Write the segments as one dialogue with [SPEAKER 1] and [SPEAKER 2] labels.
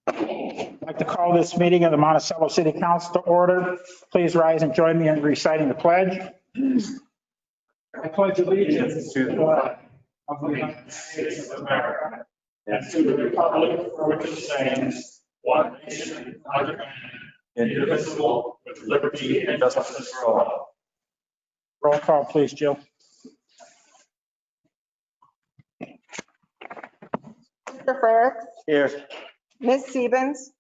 [SPEAKER 1] I'd like to call this meeting of the Monticello City Council to order. Please rise and join me in reciting the pledge. I pledge allegiance to the flag of the United States of America and to the republic for which it stands, one nation, under God, indivisible, with liberty and justice for all. Roll call, please, Jill.
[SPEAKER 2] Mr. Frerichs,
[SPEAKER 1] Here.
[SPEAKER 2] Ms. Stevens,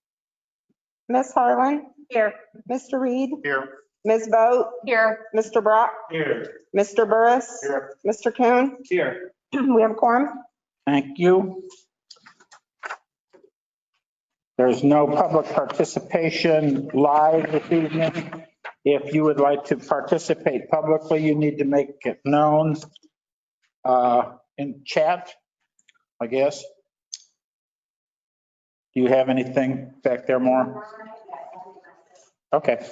[SPEAKER 2] Ms. Harlan. Here. Mr. Reed,
[SPEAKER 1] Here.
[SPEAKER 2] Ms. Boat. Here. Mr. Brock,
[SPEAKER 1] Here.
[SPEAKER 2] Mr. Burris.
[SPEAKER 1] Here.
[SPEAKER 2] Mr. Coon.
[SPEAKER 1] Here.
[SPEAKER 2] We have a quorum.
[SPEAKER 1] Thank you. There's no public participation live this evening. If you would like to participate publicly, you need to make it known in chat, I guess. Do you have anything back there more? Okay.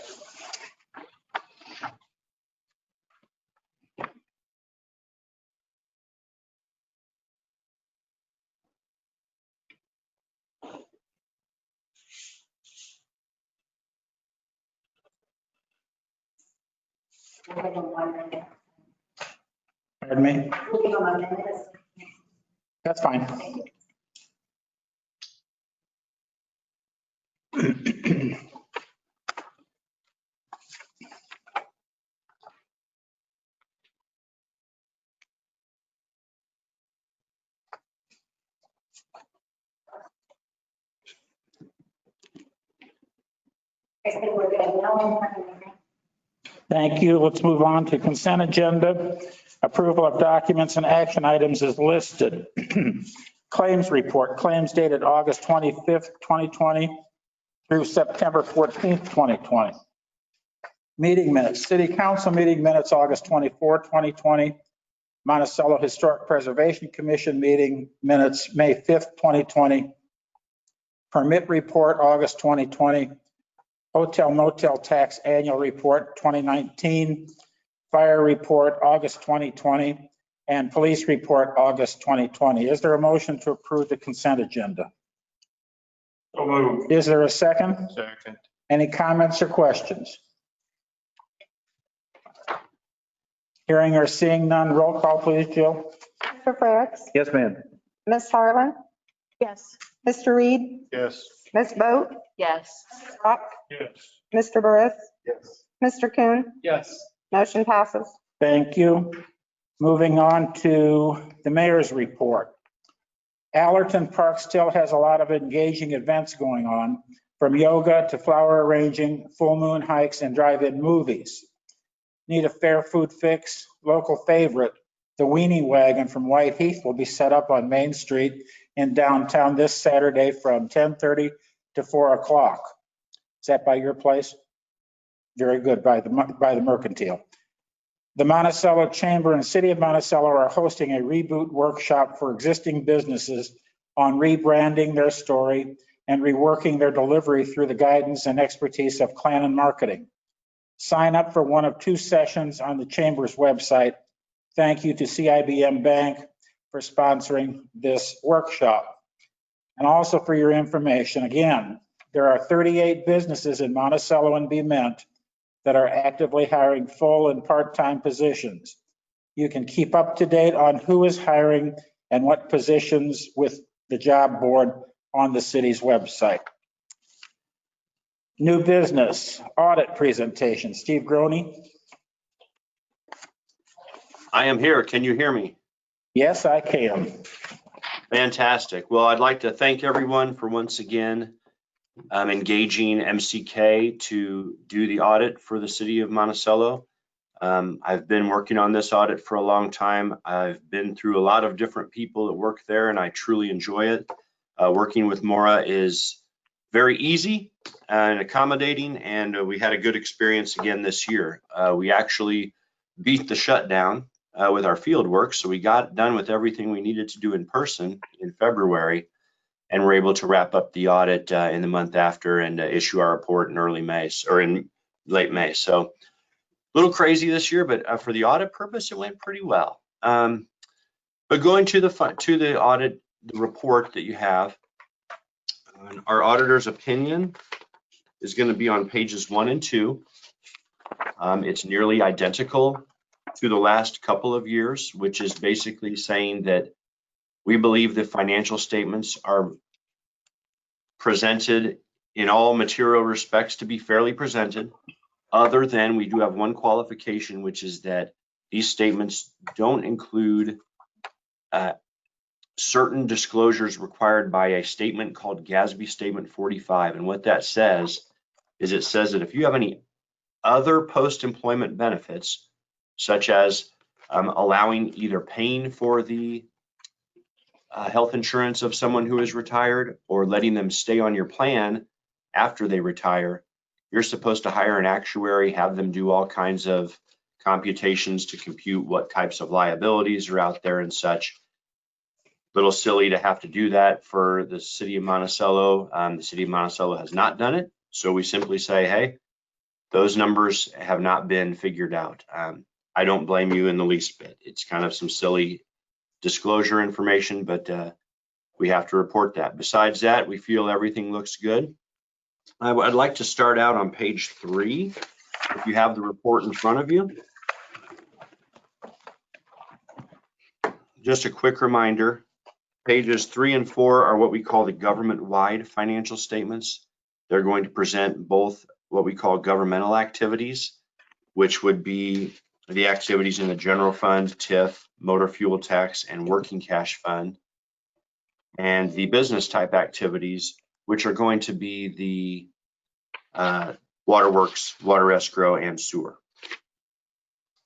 [SPEAKER 1] Pardon me? That's fine. Thank you. Let's move on to consent agenda. Approval of documents and action items is listed. Claims report, claims dated August 25th, 2020 through September 14th, 2020. Meeting minutes, city council meeting minutes, August 24, 2020. Monticello Historic Preservation Commission meeting minutes, May 5th, 2020. Permit report, August 2020. Hotel motel tax annual report 2019, fire report August 2020, and police report August 2020. Is there a motion to approve the consent agenda?
[SPEAKER 3] So moved.
[SPEAKER 1] Is there a second?
[SPEAKER 3] Second.
[SPEAKER 1] Any comments or questions? Hearing or seeing none, roll call please, Jill.
[SPEAKER 2] Mr. Frerichs,
[SPEAKER 1] Yes, ma'am.
[SPEAKER 2] Ms. Harlan. Yes. Mr. Reed,
[SPEAKER 3] Yes.
[SPEAKER 2] Ms. Boat. Yes. Mr. Brock,
[SPEAKER 3] Yes.
[SPEAKER 2] Mr. Burris,
[SPEAKER 3] Yes.
[SPEAKER 2] Mr. Coon.
[SPEAKER 3] Yes.
[SPEAKER 2] Motion passes.
[SPEAKER 1] Thank you. Moving on to the mayor's report. Allerton Park still has a lot of engaging events going on, from yoga to flower arranging, full moon hikes, and drive-in movies. Need a fair food fix? Local favorite, the Weenie Wagon from White Heath will be set up on Main Street in downtown this Saturday from 10:30 to 4 o'clock. Is that by your place? Very good, by the Mercantile. The Monticello Chamber and City of Monticello are hosting a reboot workshop for existing businesses on rebranding their story and reworking their delivery through the guidance and expertise of Clannon Marketing. Sign up for one of two sessions on the Chamber's website. Thank you to CIBM Bank for sponsoring this workshop. And also for your information, again, there are 38 businesses in Monticello and Bement that are actively hiring full and part-time positions. You can keep up to date on who is hiring and what positions with the job board on the city's website. New business audit presentation. Steve Groney.
[SPEAKER 4] I am here. Can you hear me?
[SPEAKER 1] Yes, I can.
[SPEAKER 4] Fantastic. Well, I'd like to thank everyone for once again engaging MCK to do the audit for the city of Monticello. I've been working on this audit for a long time. I've been through a lot of different people that work there, and I truly enjoy it. Working with Maura is very easy and accommodating, and we had a good experience again this year. We actually beat the shutdown with our field work, so we got done with everything we needed to do in person in February, and we're able to wrap up the audit in the month after and issue our report in early May or in late May. So a little crazy this year, but for the audit purpose, it went pretty well. But going to the audit, the report that you have, And our auditor's opinion is going to be on pages 1 and 2. It's nearly identical to the last couple of years, which is basically saying that we believe the financial statements are presented in all material respects to be fairly presented, other than we do have one qualification, which is that these statements don't include certain disclosures required by a statement called GASB Statement 45. And what that says is it says that if you have any other post-employment benefits, such as allowing either paying for the health insurance of someone who is retired or letting them stay on your plan after they retire, you're supposed to hire an actuary, have them do all kinds of computations to compute what types of liabilities are out there and such. Little silly to have to do that for the city of Monticello. The city of Monticello has not done it. So we simply say, hey, those numbers have not been figured out. I don't blame you in the least bit. It's kind of some silly disclosure information, but we have to report that. Besides that, we feel everything looks good. I'd like to start out on page 3, if you have the report in front of you. Just a quick reminder, pages 3 and 4 are what we call the government-wide financial statements. They're going to present both what we call governmental activities, which would be the activities in the general fund, TIF, motor fuel tax, and working cash fund, and the business type activities, which are going to be the waterworks, water escrow, and sewer.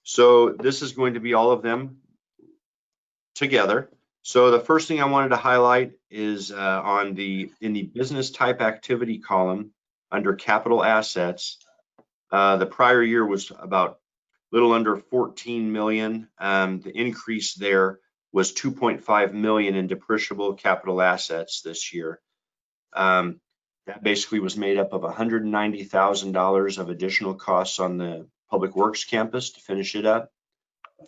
[SPEAKER 4] So this is going to be all of them together. So the first thing I wanted to highlight is in the business type activity column under capital assets. The prior year was about a little under 14 million. The increase there was 2.5 million in depreciable capital assets this year. That basically was made up of $190,000 of additional costs on the Public Works campus to finish it up,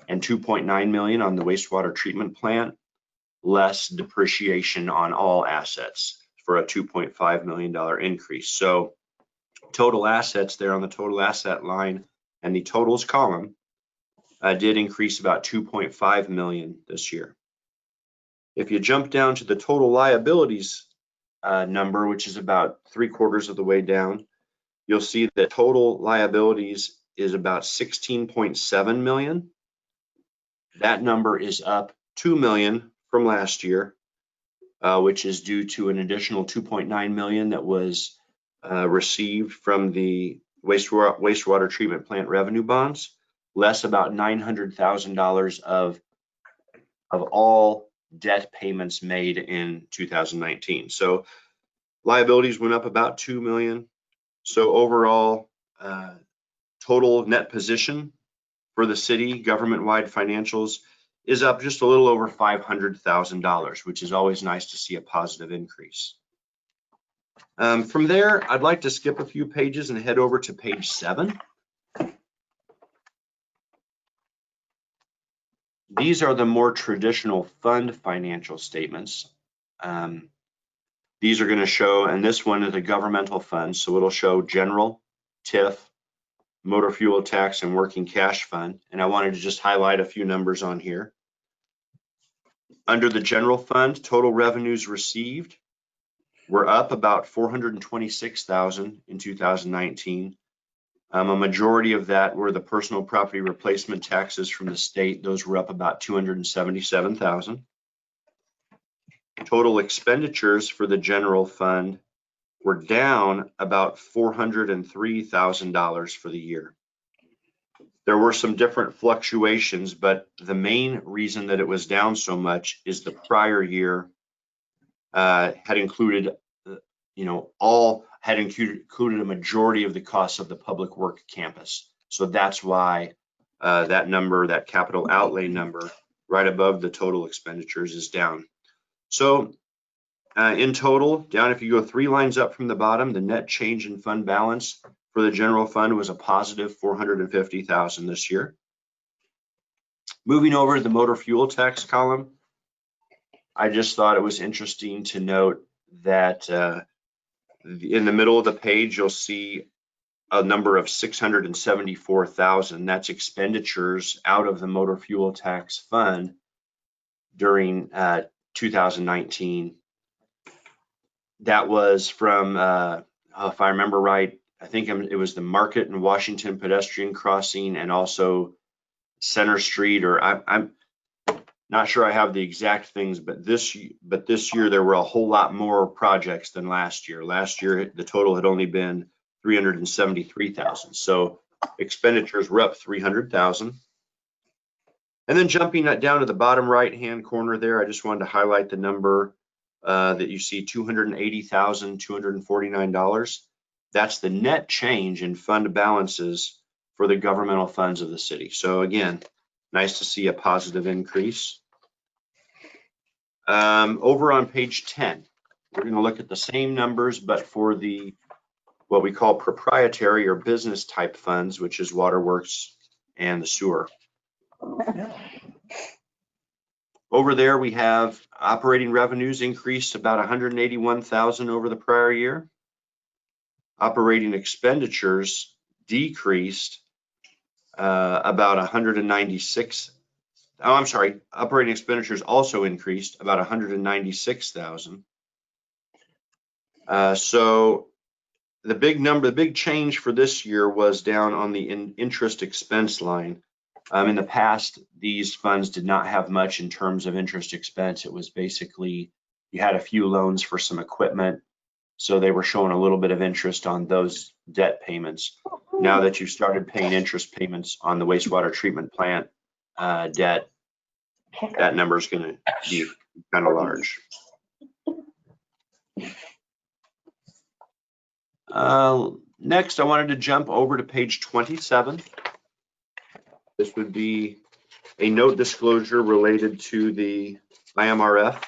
[SPEAKER 4] and 2.9 million on the wastewater treatment plant, less depreciation on all assets for a $2.5 million increase. So total assets there on the total asset line and the totals column did increase about 2.5 million this year. If you jump down to the total liabilities number, which is about 3/4 of the way down, you'll see that total liabilities is about 16.7 million. That number is up 2 million from last year, which is due to an additional 2.9 million that was received from the wastewater treatment plant revenue bonds, less about $900,000 of all debt payments made in 2019. So liabilities went up about 2 million. So overall, total net position for the city government-wide financials is up just a little over $500,000, which is always nice to see a positive increase. From there, I'd like to skip a few pages and head over to page 7. These are the more traditional fund financial statements. These are going to show, and this one is a governmental fund, so it'll show general, TIF, motor fuel tax, and working cash fund. And I wanted to just highlight a few numbers on here. Under the general fund, total revenues received were up about 426,000 in 2019. A majority of that were the personal property replacement taxes from the state. Those were up about 277,000. Total expenditures for the general fund were down about $403,000 for the year. There were some different fluctuations, but the main reason that it was down so much is the prior year had included, included a majority of the costs of the public work campus. So that's why that number, that capital outlay number, right above the total expenditures is down. So in total, down if you go 3 lines up from the bottom, the net change in fund balance for the general fund was a positive 450,000 this year. Moving over to the motor fuel tax column, I just thought it was interesting to note that In the middle of the page, you'll see a number of 674,000. That's expenditures out of the motor fuel tax fund during 2019. That was from, if I remember right, I think it was the Market and Washington pedestrian crossing, and also Center Street, or I'm not sure I have the exact things, but this year there were a whole lot more projects than last year. Last year the total had only been 373,000. So expenditures were up 300,000. And then jumping down to the bottom right hand corner there, I just wanted to highlight the number that you see, $280,249. That's the net change in fund balances for the governmental funds of the city. So again, nice to see a positive increase. Over on page 10, we're going to look at the same numbers, but for the what we call proprietary or business type funds, which is waterworks and the sewer. Over there, we have operating revenues increased about 181,000 over the prior year. Operating expenditures decreased about 196. Oh, I'm sorry. Operating expenditures also increased about 196,000. So the big change for this year was down on the interest expense line. In the past, these funds did not have much in terms of interest expense. It was basically, you had a few loans for some equipment, so they were showing a little bit of interest on those debt payments. Now that you started paying interest payments on the wastewater treatment plant debt, that number is going to be kind of large. Next, I wanted to jump over to page 27. This would be a note disclosure related to the IMRF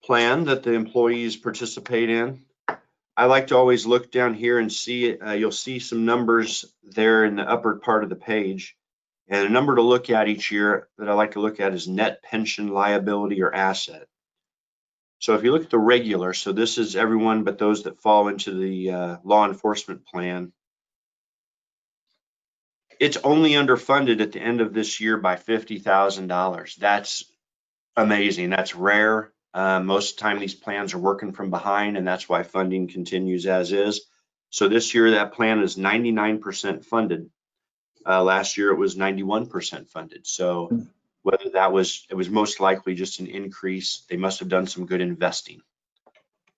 [SPEAKER 4] plan that the employees participate in. I like to always look down here and see, you'll see some numbers there in the upper part of the page. And a number to look at each year that I like to look at is net pension liability or asset. So if you look at the regular, so this is everyone but those that fall into the law enforcement plan. It's only underfunded at the end of this year by $50,000. That's amazing. That's rare. Most of the time these plans are working from behind, and that's why funding continues as is. So this year that plan is 99% funded. Last year it was 91% funded. So whether that was, it was most likely just an increase. They must have done some good investing.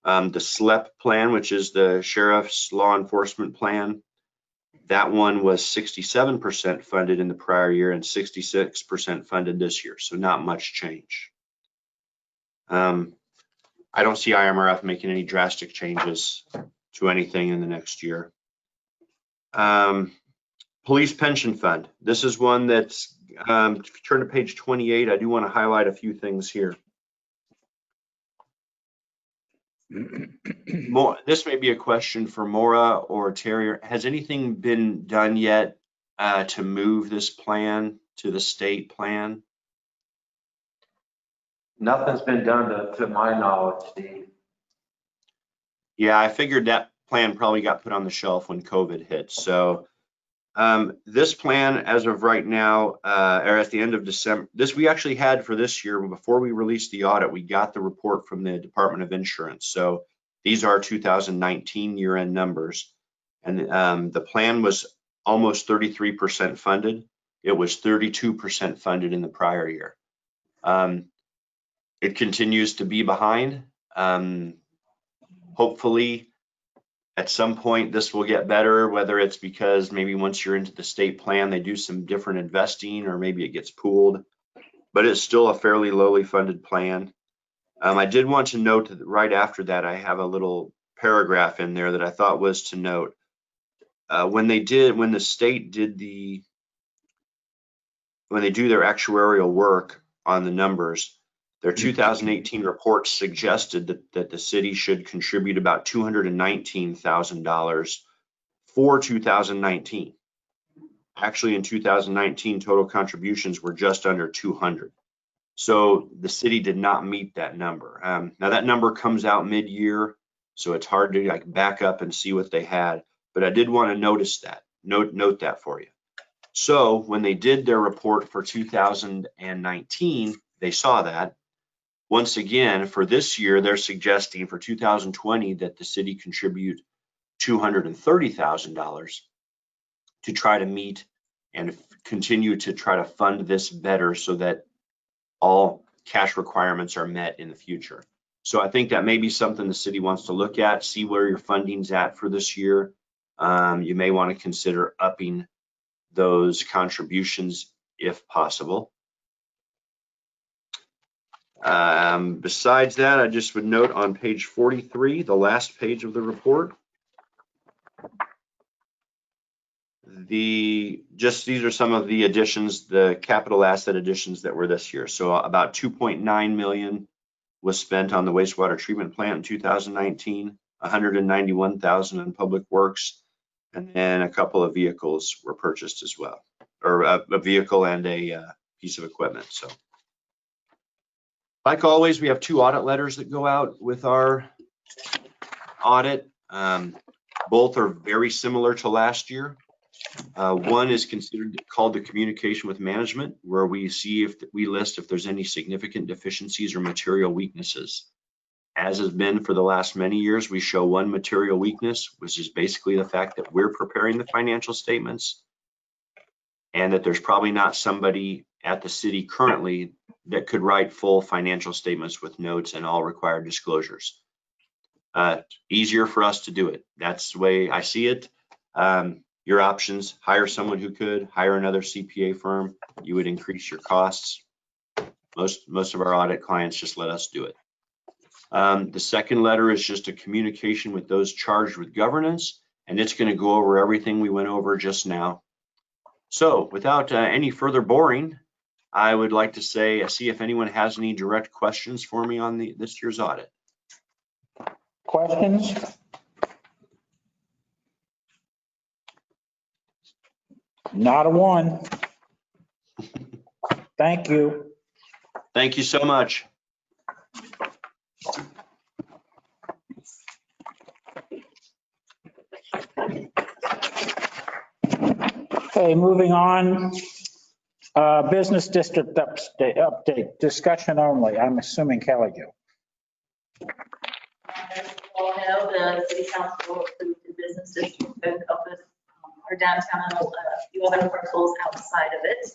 [SPEAKER 4] The SLEP plan, which is the sheriff's law enforcement plan, that one was 67% funded in the prior year and 66% funded this year. So not much change. I don't see IMRF making any drastic changes to anything in the next year. Police pension fund. This is one that's, if you turn to page 28, I do want to highlight a few things here. This may be a question for Maura or Terry. Has anything been done yet to move this plan to the state plan?
[SPEAKER 3] Nothing's been done to my knowledge, Steve.
[SPEAKER 4] Yeah, I figured that plan probably got put on the shelf when COVID hit. So this plan, as of right now, or at the end of December, this we actually had for this year. Before we released the audit, we got the report from the Department of Insurance. So these are 2019 year-end numbers. And the plan was almost 33% funded. It was 32% funded in the prior year. It continues to be behind. Hopefully, at some point, this will get better, whether it's because maybe once you're into the state plan, they do some different investing, or maybe it gets pooled, but it's still a fairly lowly funded plan. I did want to note that right after that, I have a little paragraph in there that I thought was to note. When they do their actuarial work on the numbers, their 2018 report suggested that the city should contribute about $219,000 for 2019. Actually, in 2019, total contributions were just under 200. So the city did not meet that number. Now that number comes out mid-year, so it's hard to like back up and see what they had, but I did want to note that for you. So when they did their report for 2019, they saw that. Once again, for this year, they're suggesting for 2020 that the city contribute $230,000 to try to meet and continue to try to fund this better so that all cash requirements are met in the future. So I think that may be something the city wants to look at, see where your funding's at for this year. You may want to consider upping those contributions if possible. Besides that, I just would note on page 43, the last page of the report, these are some of the additions, the capital asset additions that were this year. So about 2.9 million was spent on the wastewater treatment plant in 2019, 191,000 in public works, and then a couple of vehicles were purchased as well, or a vehicle and a piece of equipment. So like always, we have 2 audit letters that go out with our audit. Both are very similar to last year. One is called the communication with management, where we see if we list if there's any significant deficiencies or material weaknesses. As has been for the last many years, we show one material weakness, which is basically the fact that we're preparing the financial statements and that there's probably not somebody at the city currently that could write full financial statements with notes and all required disclosures. Easier for us to do it. That's the way I see it. Your options: hire someone who could, hire another CPA firm. You would increase your costs. Most of our audit clients just let us do it. The second letter is just a communication with those charged with governance, and it's going to go over everything we went over just now. So without any further boring, I would like to see if anyone has any direct questions for me on this year's audit.
[SPEAKER 1] Questions? Not a one. Thank you.
[SPEAKER 4] Thank you so much.
[SPEAKER 1] Okay, moving on. Business district update, discussion only. I'm assuming Kelly Jo.
[SPEAKER 5] All know the city council approved the business district to encompass our downtown and a few other parcels outside of it,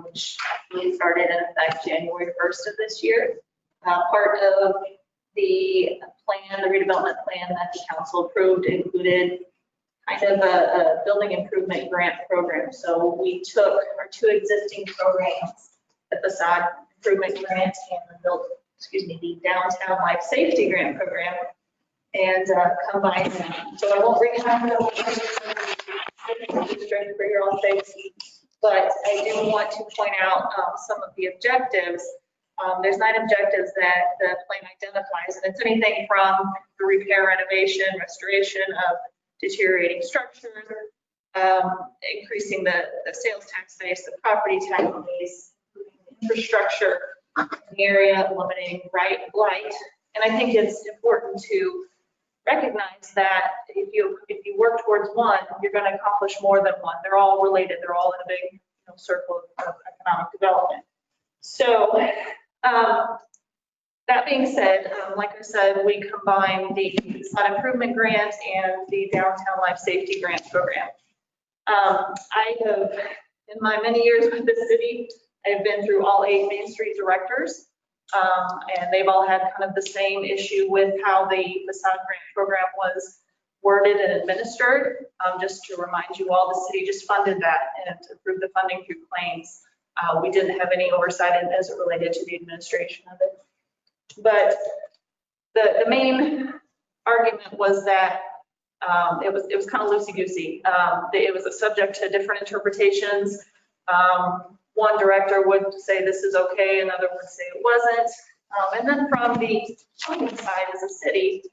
[SPEAKER 5] which actually started in effect January 1st of this year. Part of the plan, the redevelopment plan that the council approved included kind of a building improvement grant program. So we took our 2 existing programs, the facade improvement grant and the downtown life safety grant program, and combined them. So I won't recap them for your own sakes, but I do want to point out some of the objectives. There's 9 objectives that the plan identifies, and it's anything from the repair, renovation, restoration of deteriorating structures, increasing the sales tax base, the property tax base, infrastructure in the area, eliminating blight. And I think it's important to recognize that if you work towards one, you're going to accomplish more than one. They're all related. They're all in a big circle of economic development. So that being said, like I said, we combined the facade improvement grant and the downtown life safety grant program. I have, in my many years with the city, I've been through all 8 Main Street directors, and they've all had kind of the same issue with how the facade grant program was worded and administered. Just to remind you all, the city just funded that and approved the funding through claims. We didn't have any oversight as it related to the administration of it. But the main argument was that it was kind of loosey-goosey. It was subject to different interpretations. One director would say this is okay, another would say it wasn't. And then from the funding side as a city,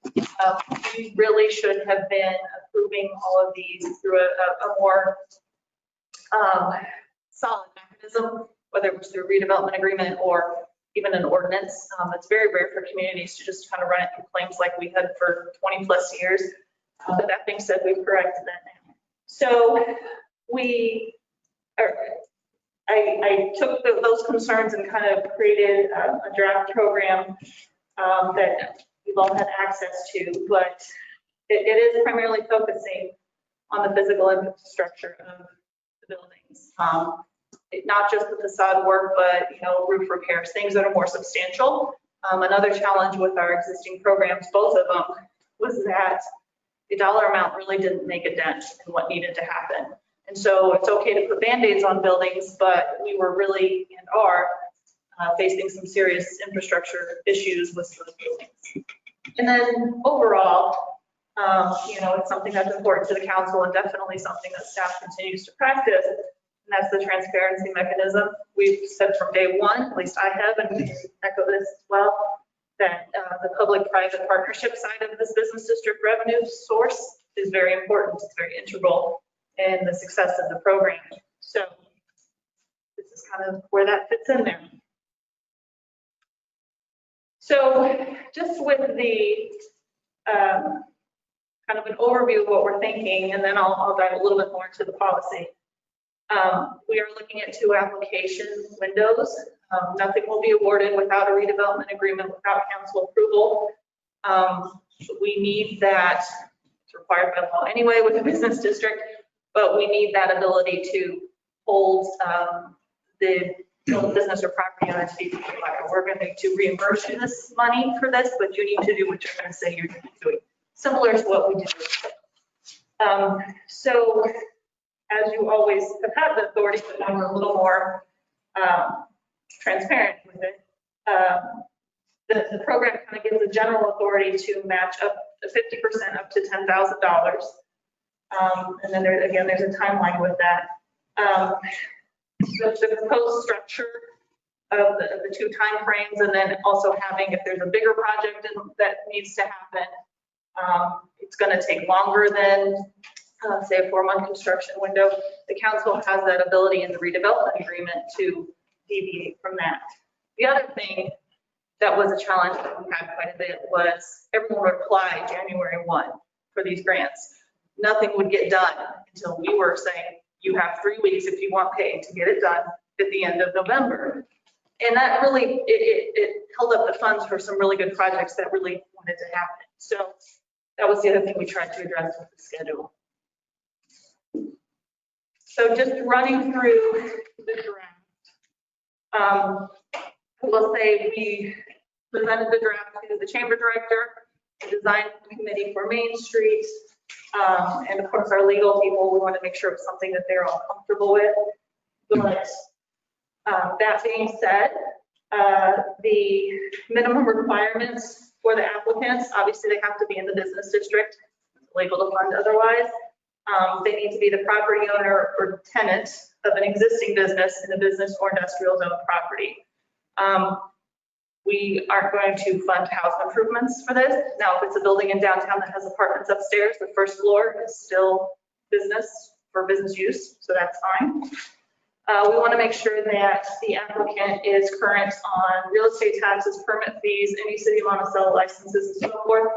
[SPEAKER 5] we really should have been approving all of these through a more solid mechanism, whether it was through a redevelopment agreement or even an ordinance. It's very rare for communities to just kind of run it through claims like we had for 20 plus years. But that being said, we've corrected that now. So I took those concerns and kind of created a draft program that you've all had access to, but it is primarily focusing on the physical infrastructure of the buildings. Not just the facade work, but roof repairs, things that are more substantial. Another challenge with our existing programs, both of them, was that the dollar amount really didn't make a dent in what needed to happen. And so it's okay to put Band-Aids on buildings, but we were really and are facing some serious infrastructure issues with those buildings. And then overall, it's something that's important to the council and definitely something that staff continues to practice. And that's the transparency mechanism. We've said from day one, at least I have, and echo this as well, that the public-private partnership side of this business district revenue source is very important. It's very integral in the success of the program. So this is kind of where that fits in there. So just with the kind of an overview of what we're thinking, and then I'll dive a little bit more into the policy. We are looking at 2 application windows. Nothing will be awarded without a redevelopment agreement, without council approval. We need that, it's required by law anyway with the business district, but we need that ability to hold the business or property owner to be liable. We're going to reimburse you this money for this, but you need to do what you're going to say you're doing. Similar to what we did with so as you always have had the authority, but now we're a little more transparent with it. The program kind of gives a general authority to match up to 50% up to $10,000. And then there's a timeline with that. The proposed structure of the 2 time frames, and then also having, if there's a bigger project that needs to happen, it's going to take longer than say a 4-month construction window. The council has that ability in the redevelopment agreement to deviate from that. The other thing that was a challenge that we had quite a bit was everyone would apply January 1 for these grants. Nothing would get done until we were saying, you have 3 weeks if you want paid to get it done at the end of November. And that really, it held up the funds for some really good projects that really wanted to happen. So that was the other thing we tried to address with the schedule. So just running through the draft. I will say we presented the draft to the chamber director, the design committee for Main Street, and of course our legal people. We want to make sure it's something that they're all comfortable with. But that being said, the minimum requirements for the applicants, obviously they have to be in the business district, able to fund otherwise. They need to be the property owner or tenant of an existing business in a business or industrial zone property. We aren't going to fund house improvements for this. Now, if it's a building in downtown that has apartments upstairs, the first floor is still business for business use, so that's fine. We want to make sure that the applicant is current on real estate taxes, permit fees, any city of Monticello licenses, and so forth.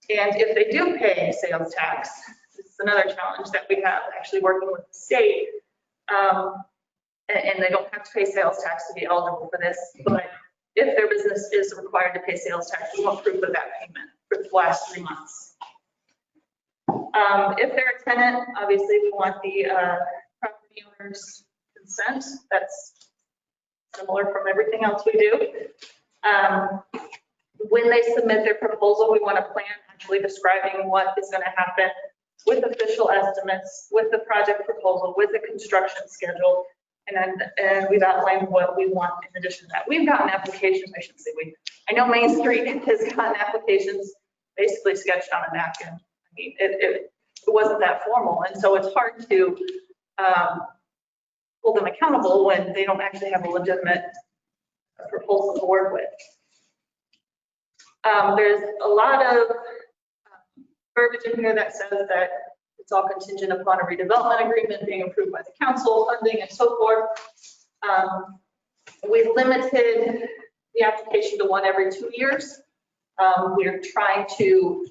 [SPEAKER 5] And if they do pay sales tax, this is another challenge that we have actually working with the state, and they don't have to pay sales tax to be eligible for this, but if their business is required to pay sales tax, we want proof of that payment for the last 3 months. If they're a tenant, obviously we want the property owner's consent. That's similar from everything else we do. When they submit their proposal, we want a plan actually describing what is going to happen with official estimates, with the project proposal, with the construction schedule. And we've outlined what we want in addition to that. We've gotten applications, I shouldn't say we. I know Main Street has gotten applications basically sketched on a napkin. I mean, it wasn't that formal. And so it's hard to hold them accountable when they don't actually have a legitimate proposal to work with. There's a lot of verbiage in here that says that it's all contingent upon a redevelopment agreement being approved by the council, funding, and so forth. We've limited the application to one every 2 years. We're trying to,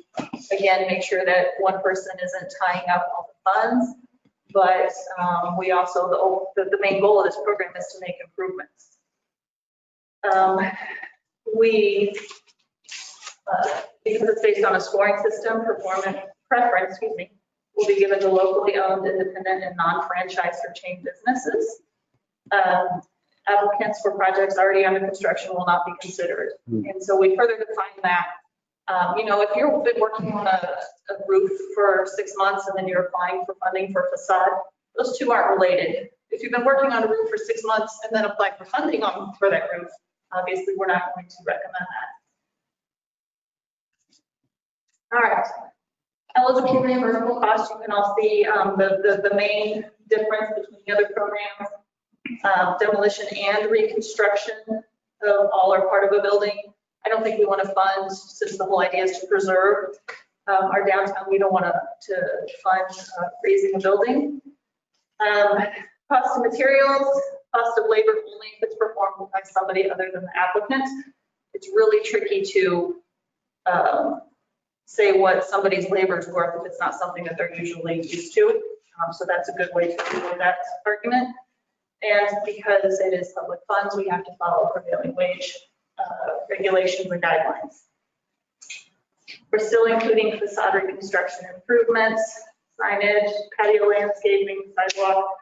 [SPEAKER 5] again, make sure that one person isn't tying up all the funds, but we also, the main goal of this program is to make improvements. Because it's based on a scoring system, performance preference, will be given to locally owned, independent, and non-franchise or chain businesses. Applicants for projects already under construction will not be considered. And so we further define that. If you've been working on a roof for 6 months and then you're applying for funding for facade, those two aren't related. If you've been working on a roof for 6 months and then apply for funding for that roof, obviously we're not going to recommend that. All right. Eligible reimbursable costs, you can all see the main difference between the other programs. Demolition and reconstruction of all are part of a building. I don't think we want to fund, since the whole idea is to preserve our downtown, we don't want to fund raising a building. Cost of materials, cost of labor only if it's performed by somebody other than the applicant. It's really tricky to say what somebody's labor is worth if it's not something that they're usually used to. So that's a good way to deal with that argument. And because it is public funds, we have to follow prevailing wage regulations and guidelines. We're still including facade reconstruction improvements, signage, patio landscaping, sidewalk,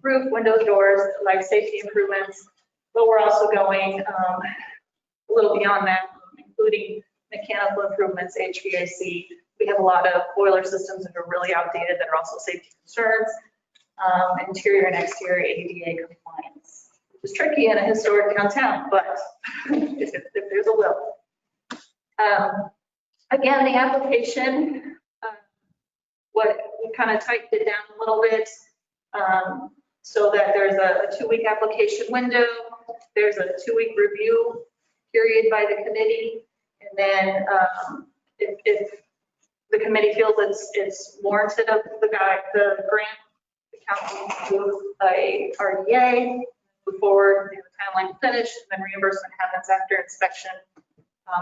[SPEAKER 5] roof, windows, doors, life safety improvements. But we're also going a little beyond that, including mechanical improvements, HVAC. We have a lot of boiler systems that are really outdated that are also safety concerns. Interior and exterior ADA compliance, which is tricky in a historic downtown, but if there's a will. Again, the application, what we kind of typed it down a little bit so that there's a 2-week application window. There's a 2-week review period by the committee. And then if the committee feels it's warranted of the grant, council do a RDA, move forward, the timeline finish, and then reimbursement happens after inspection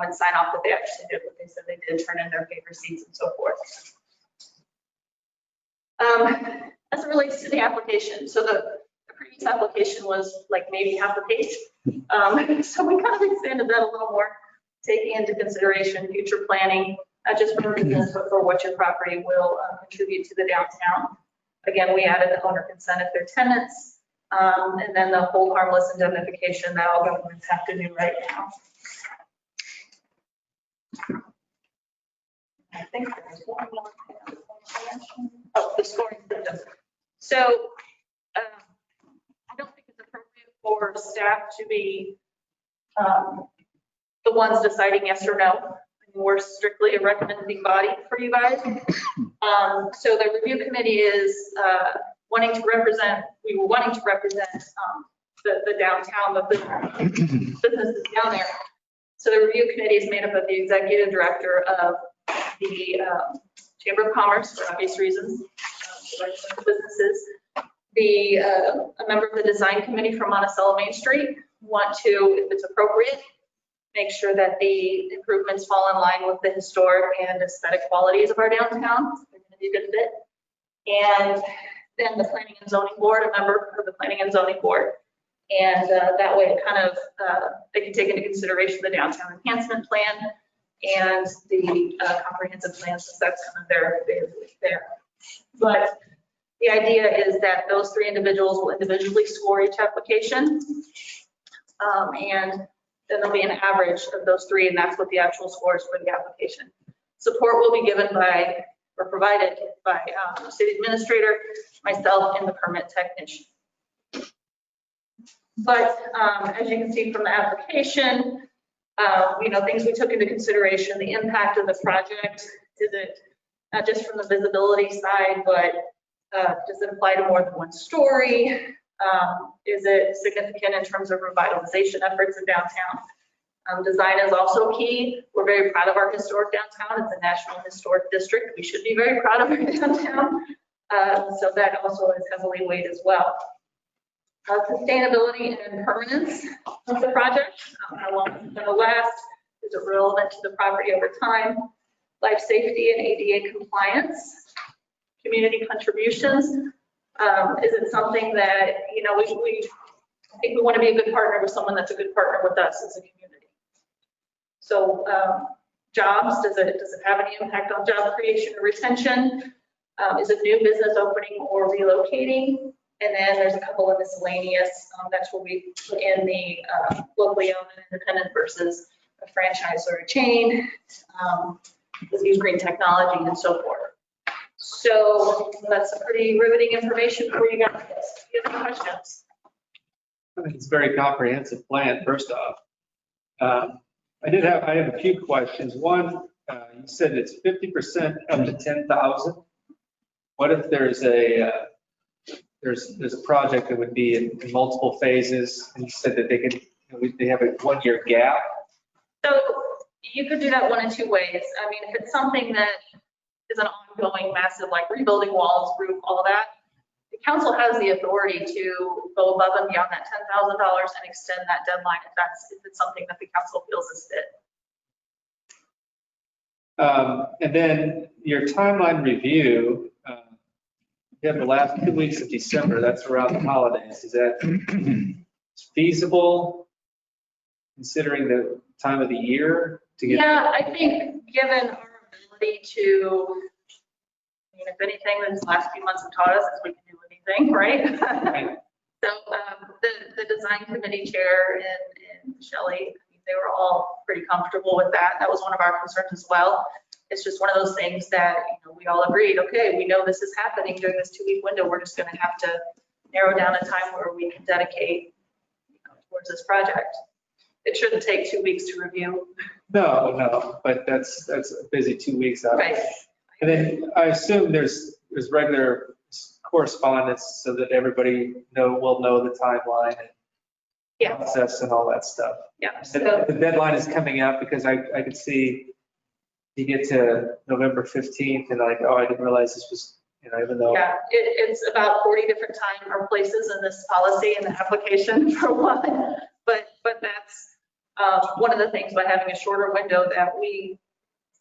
[SPEAKER 5] and sign off that they actually did what they said they did, turn in their paper receipts and so forth. As it relates to the application, so the previous application was like maybe half a page. So we kind of expanded that a little more, taking into consideration future planning, not just for business, but for what your property will contribute to the downtown. Again, we added the owner consent if they're tenants, and then the hold harmless indemnification that all governments have to do right now. I think there's one more thing. Oh, the scoring system. So I don't think it's appropriate for staff to be the ones deciding yes or no. We're strictly a recommending body for you guys. So the review committee is we were wanting to represent the downtown, the businesses down there. So the review committee is made up of the executive director of the Chamber of Commerce, for obvious reasons, businesses, a member of the design committee from Monticello Main Street. Want to, if it's appropriate, make sure that the improvements fall in line with the historic and aesthetic qualities of our downtown. They're going to be a good fit. And then the planning and zoning board, a member of the planning and zoning board. And that way it kind of, they can take into consideration the downtown enhancement plan and the comprehensive plan, since that's kind of there. But the idea is that those 3 individuals will individually score each application. And then there'll be an average of those 3, and that's what the actual score is for the application. Support will be given by, or provided by the city administrator, myself, and the permit technician. But as you can see from the application, things we took into consideration, the impact of the project, is it not just from the visibility side, but does it apply to more than one story? Is it significant in terms of revitalization efforts in downtown? Design is also key. We're very proud of our historic downtown. It's a national historic district. We should be very proud of our downtown. So that also is heavily weighed as well. Sustainability and permanence of the project, how long it's going to last, is it relevant to the property over time, life safety and ADA compliance, community contributions. Is it something that, you know, I think we want to be a good partner with someone that's a good partner with us as a community. So jobs, does it have any impact on job creation or retention? Is it new business opening or relocating? And then there's a couple of miscellaneous, that's where we put in the locally owned and independent versus a franchise or a chain, use green technology and so forth. So that's some pretty riveting information for you guys. Do you have any questions?
[SPEAKER 6] I think it's a very comprehensive plan, first off. I have a few questions. One, you said it's 50% up to 10,000. What if there's a project that would be in multiple phases, and you said that they have a 1-year gap?
[SPEAKER 5] So you could do that one in two ways. I mean, if it's something that is an ongoing massive, like rebuilding walls, roof, all that, the council has the authority to go above and beyond that $10,000 and extend that deadline if it's something that the council feels is fit.
[SPEAKER 6] And then your timeline review, you have the last 2 weeks of December, that's around the holidays. Is that feasible considering the time of the year to get?
[SPEAKER 5] Yeah, I think given our ability to, I mean, if anything, these last few months have taught us is we can do anything, right?
[SPEAKER 6] Right.
[SPEAKER 5] So the design committee chair and Shelley, they were all pretty comfortable with that. That was one of our concerns as well. It's just one of those things that, you know, we all agreed, okay, we know this is happening during this 2-week window. We're just going to have to narrow down a time where we can dedicate, you know, towards this project. It shouldn't take 2 weeks to review.
[SPEAKER 6] No, but that's a busy 2 weeks out.
[SPEAKER 5] Right.
[SPEAKER 6] And then I assume there's regular correspondence so that everybody will know the timeline and
[SPEAKER 5] Yeah.
[SPEAKER 6] process and all that stuff.
[SPEAKER 5] Yeah.
[SPEAKER 6] The
[SPEAKER 5] So,
[SPEAKER 6] deadline is coming up because I could see you get to November 15th and like, oh, I didn't realize this was, you know, even though.
[SPEAKER 5] yeah, it's about 40 different time or places in this policy and the application for one. But that's one of the things by having a shorter window that we,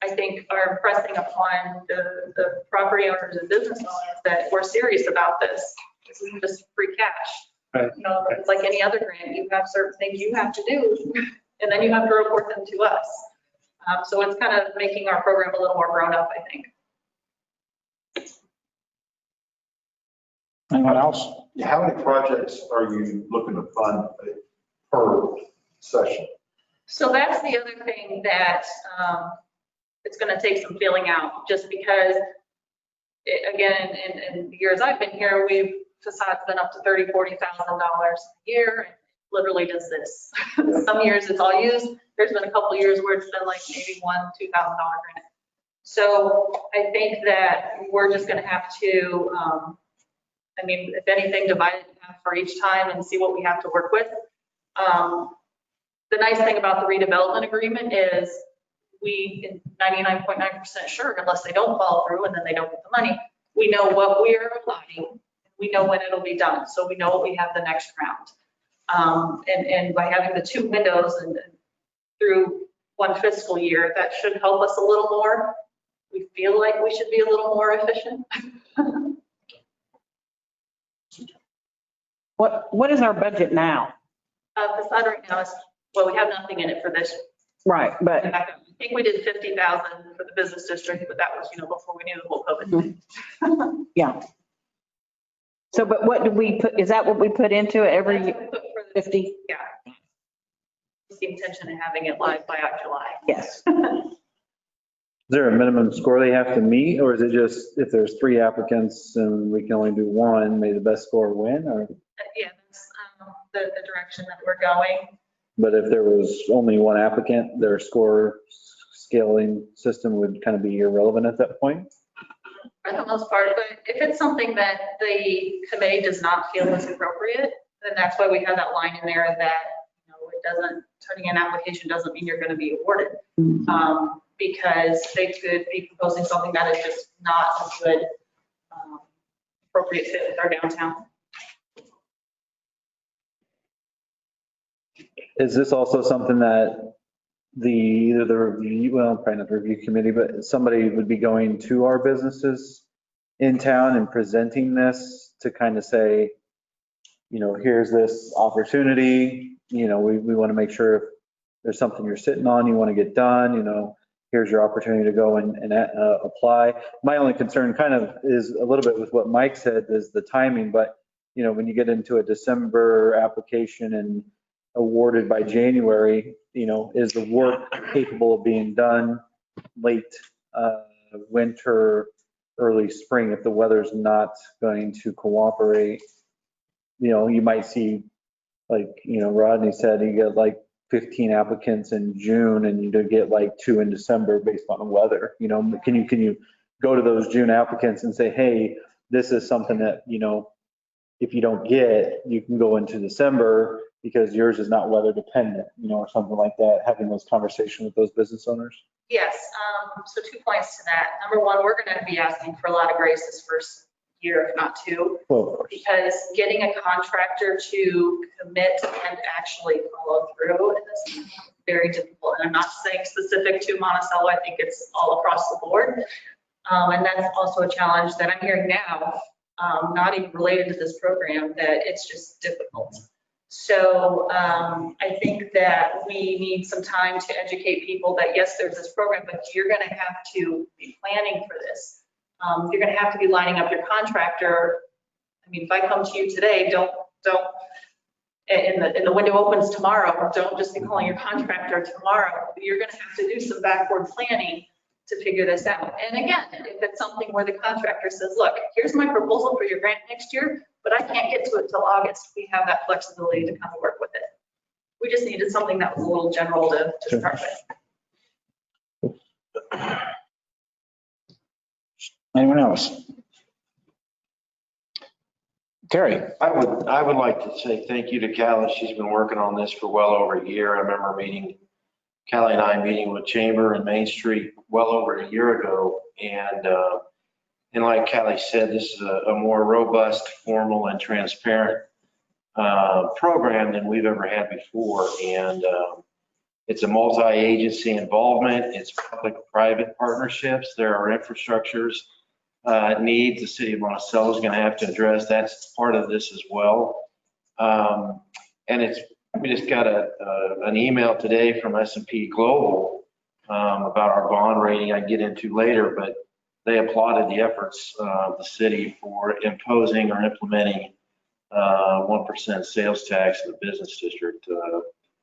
[SPEAKER 5] I think, are impressing upon the property owners and business owners that we're serious about this. This isn't just free cash.
[SPEAKER 6] Right.
[SPEAKER 5] You know, it's like any other grant. You have certain things you have to do, and then you have to report them to us. So it's kind of making our program a little more grown up, I think.
[SPEAKER 1] Anyone else?
[SPEAKER 7] How many projects are you looking to fund per session?
[SPEAKER 5] So that's the other thing that it's going to take some feeling out, just because, again, in the years I've been here, facades been up to $30,000, $40,000 a year. And literally does this. Some years it's all used. There's been a couple of years where it's been like maybe $1,000, $2,000 grant. So I think that we're just going to have to, I mean, if anything, divide it in half for each time and see what we have to work with. The nice thing about the redevelopment agreement is we, 99.9% sure, unless they don't follow through and then they don't get the money, we know what we are applying. We know when it'll be done. So we know what we have the next round. And by having the 2 windows and through 1 fiscal year, that should help us a little more. We feel like we should be a little more efficient.
[SPEAKER 8] What is our budget now?
[SPEAKER 5] Facade right now is, well, we have nothing in it for this.
[SPEAKER 8] Right, but
[SPEAKER 5] I think we did 50,000 for the business district, but that was, you know, before we knew the whole COVID thing.
[SPEAKER 8] yeah. So, but what do we put, is that what we put into it every
[SPEAKER 5] That's
[SPEAKER 8] year?
[SPEAKER 5] what we put for the-
[SPEAKER 8] 50?
[SPEAKER 5] Yeah. It's the intention of having it live by July.
[SPEAKER 8] Yes.
[SPEAKER 9] Is there a minimum score they have to meet, or is it just if there's 3 applicants and we can only do 1, may the best score win? Or,
[SPEAKER 5] Yeah, that's the direction that we're going.
[SPEAKER 9] but if there was only 1 applicant, their score scaling system would kind of be irrelevant at that point?
[SPEAKER 5] For the most part, but if it's something that the committee does not feel is appropriate, then that's why we have that line in there that, you know, it doesn't, turning in an application doesn't mean you're going to be awarded. Because they could be proposing something that is just not a good, appropriate fit with our downtown.
[SPEAKER 9] Is this also something that either the review, well, probably not the review committee, but somebody would be going to our businesses in town and presenting this to kind of say, here's this opportunity, we want to make sure if there's something you're sitting on, you want to get done, here's your opportunity to go and apply. My only concern kind of is a little bit with what Mike said is the timing, but when you get into a December application and awarded by January, is the work capable of being done late winter, early spring if the weather's not going to cooperate? You might see, like, Rodney said, you get like 15 applicants in June and you do get like 2 in December based on the weather. Can you go to those June applicants and say, hey, this is something that, if you don't get, you can go into December because yours is not weather dependent, or something like that, having those conversations with those business owners?
[SPEAKER 5] Yes, so 2 points to that. Number one, we're going to be asking for a lot of grace this first year, if not 2,
[SPEAKER 9] Well, of course.
[SPEAKER 5] because getting a contractor to commit and actually follow through in this is very difficult. And I'm not saying specific to Monticello, I think it's all across the board. And that's also a challenge that I'm hearing now, not even related to this program, that it's just difficult. So I think that we need some time to educate people that yes, there's this program, but you're going to have to be planning for this. You're going to have to be lining up your contractor. I mean, if I come to you today, don't, and the window opens tomorrow, don't just be calling your contractor tomorrow. You're going to have to do some backward planning to figure this out. And again, if it's something where the contractor says, look, here's my proposal for your grant next year, but I can't get to it till August, we have that flexibility to kind of work with it. We just needed something that was a little general to start with.
[SPEAKER 1] Anyone else? Terry?
[SPEAKER 3] I would like to say thank you to Callie. She's been working on this for well over a year. I remember Callie and I meeting with Chamber and Main Street well over a year ago. And like Callie said, this is a more robust, formal, and transparent program than we've ever had before. And it's a multi-agency involvement. It's public-private partnerships. There are infrastructures needs the city of Monticello is going to have to address. That's part of this as well. And we just got an email today from S&P Global about our bond rating I can get into later, but they applauded the efforts of the city for imposing or implementing 1% sales tax in the business district.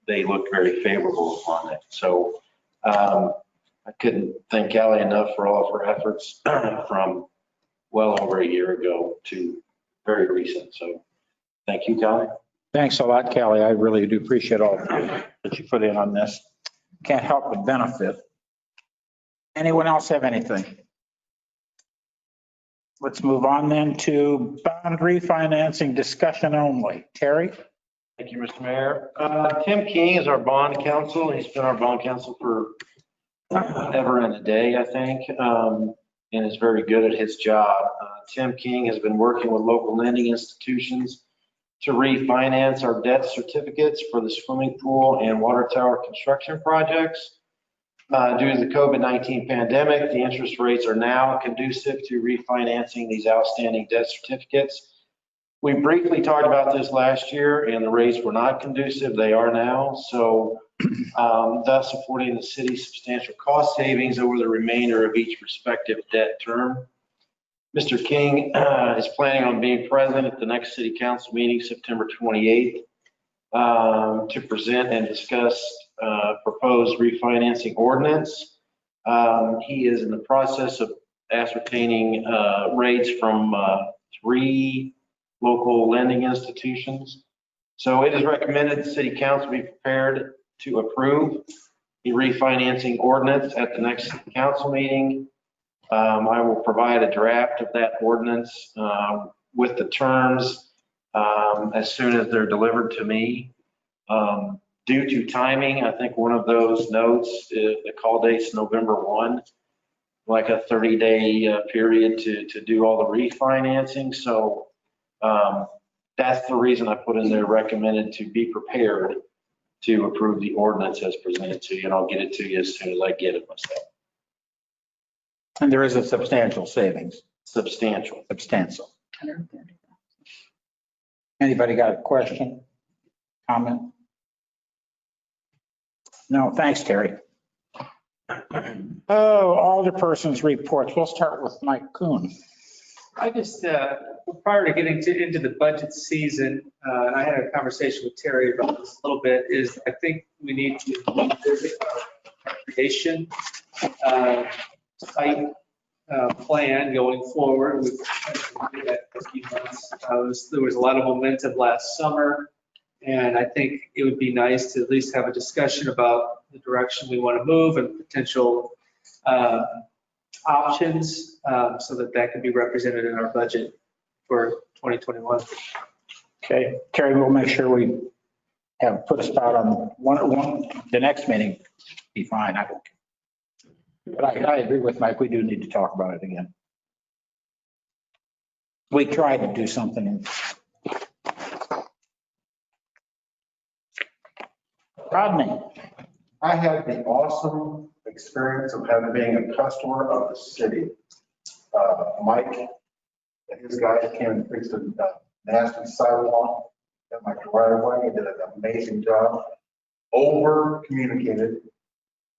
[SPEAKER 3] They looked very favorable upon it. So I couldn't thank Callie enough for all of her efforts from well over a year ago to very recent. So thank you, Callie.
[SPEAKER 1] Thanks a lot, Kelly. I really do appreciate all that you put in on this. Can't help but benefit. Anyone else have anything? Let's move on then to bond refinancing discussion only. Terry?
[SPEAKER 3] Thank you, Mr. Mayor. Tim King is our bond counsel. He's been our bond counsel for ever and a day, I think, and is very good at his job. Tim King has been working with local lending institutions to refinance our debt certificates for the swimming pool and water tower construction projects. Due to the COVID-19 pandemic, the interest rates are now conducive to refinancing these outstanding debt certificates. We briefly talked about this last year and the rates were not conducive. They are now. So thus affording the city substantial cost savings over the remainder of each respective debt term. Mr. King is planning on being present at the next city council meeting, September 28th, to present and discuss proposed refinancing ordinance. He is in the process of ascertaining rates from 3 local lending institutions. So it is recommended the city council be prepared to approve the refinancing ordinance at the next council meeting. I will provide a draft of that ordinance with the terms as soon as they're delivered to me. Due to timing, I think one of those notes, the call date's November 1, like a 30-day period to do all the refinancing. So that's the reason I put in there recommended to be prepared to approve the ordinance as presented to you, and I'll get it to you as soon as I get it myself.
[SPEAKER 1] And there is a substantial savings,
[SPEAKER 3] Substantial.
[SPEAKER 1] substantial. Anybody got a question, comment? No, thanks, Terry. Oh, alderpersons reports. We'll start with Mike Kuhn.
[SPEAKER 6] I just, prior to getting into the budget season, and I had a conversation with Terry about this a little bit, is I think we need to visit our recreation site plan going forward. We've did that for a few months. There was a lot of momentum last summer, and I think it would be nice to at least have a discussion about the direction we want to move and potential options so that can be represented in our budget for 2021.
[SPEAKER 1] Okay, Terry, we'll make sure we have put a spot on the next meeting. Be fine, I don't care. But I agree with Mike, we do need to talk about it again. We tried to do something. Rodney.
[SPEAKER 7] I had the awesome experience of being a customer of the city. Mike and his guys came and fixed a nasty sidewalk at my driveway. They did an amazing job. Over communicated.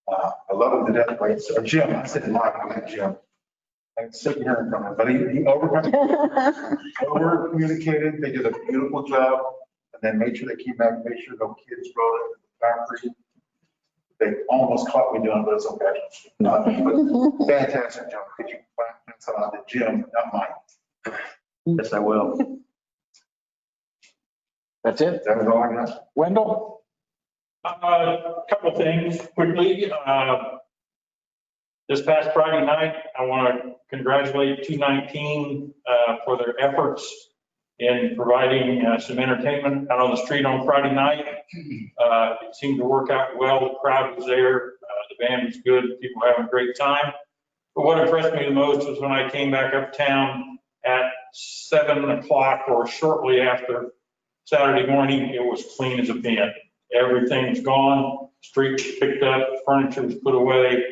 [SPEAKER 7] I love him to death. Right? So Jim, I said, Mike, I'm at Jim. I'm sitting here in front of him, but he over communicated. They did a beautiful job, and then made sure they came back, made sure no kids rode it. Concrete. They almost caught me doing it, but it's okay. But fantastic job. Could you pass it on to Jim, not mine?
[SPEAKER 3] Yes, I will.
[SPEAKER 1] That's it?
[SPEAKER 7] That was all I got.
[SPEAKER 1] Wendell?
[SPEAKER 10] A couple of things quickly. This past Friday night, I want to congratulate 219 for their efforts in providing some entertainment out on the street on Friday night. It seemed to work out well. The crowd was there. The band was good. People were having a great time. But what impressed me the most was when I came back uptown at 7 o'clock or shortly after Saturday morning, it was clean as a pin. Everything was gone. Street was picked up. Furniture was put away.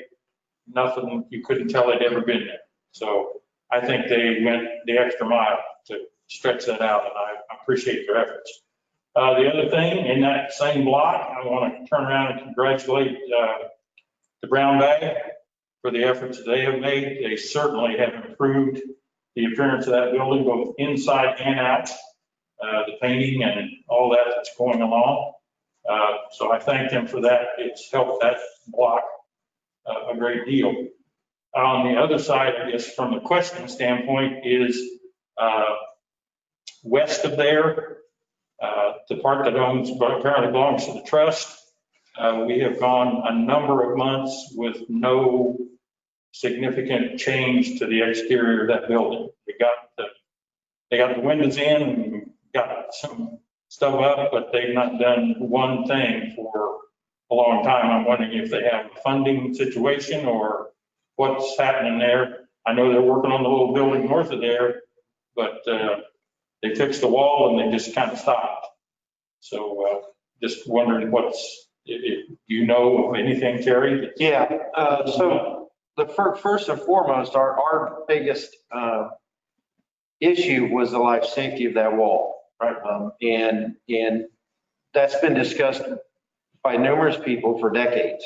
[SPEAKER 10] Nothing, you couldn't tell they'd ever been there. So I think they went the extra mile to stretch that out, and I appreciate their efforts. The other thing, in that same block, I want to turn around and congratulate the Brown Bag for the efforts that they have made. They certainly have improved the appearance of that building, both inside and out, the painting and all that that's going along. So I thank them for that. It's helped that block a great deal. On the other side, I guess, from the question standpoint, is west of there, the part that apparently belongs to the trust. We have gone a number of months with no significant change to the exterior of that building. They got the windows in and got some stuff up, but they've not done one thing for a long time. I'm wondering if they have a funding situation or what's happening there. I know they're working on the little building north of there, but they fixed the wall and they just kind of stopped. So just wondering if you know of anything, Terry?
[SPEAKER 3] Yeah, so the first and foremost, our biggest issue was the life safety of that wall, right? And that's been discussed by numerous people for decades.